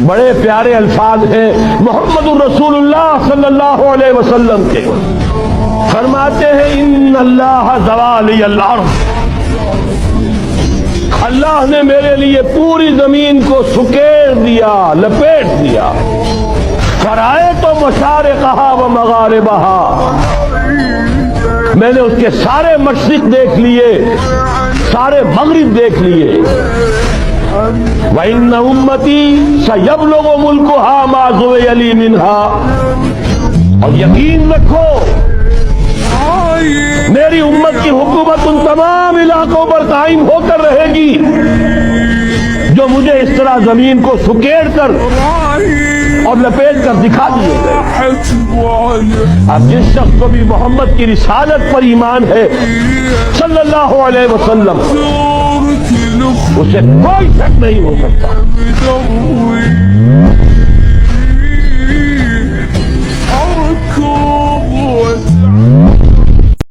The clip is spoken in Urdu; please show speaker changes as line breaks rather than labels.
بڑے پیارے الفاظ ہیں محمد الرسول اللہ صلی اللہ علیہ وسلم کے. فرماتے ہیں ان اللہ زوالی الارض، اللہ نے میرے لیے پوری زمین کو سکیڑ دیا، لپیٹ دیا. فرائیت مشارقہا و مغاربہا، میں نے اس کے سارے مشرق دیکھ لیے، سارے مغرب دیکھ لیے. وَإِنَّ أُمَّتِي سَيَبْلُغُ مُلْكُهَا مَا زُوِيَ لِي مِنْهَا، اور یقین رکھو میری امت کی حکومت ان تمام علاقوں پر قائم ہو کر رہے گی جو مجھے اس طرح زمین کو سکیڑ کر اور لپیٹ کر دکھا دیے گئے. اب جس شخص کو بھی محمد کی رسالت پر ایمان ہے صلی اللہ علیہ وسلم، اسے کوئی شک نہیں ہو سکتا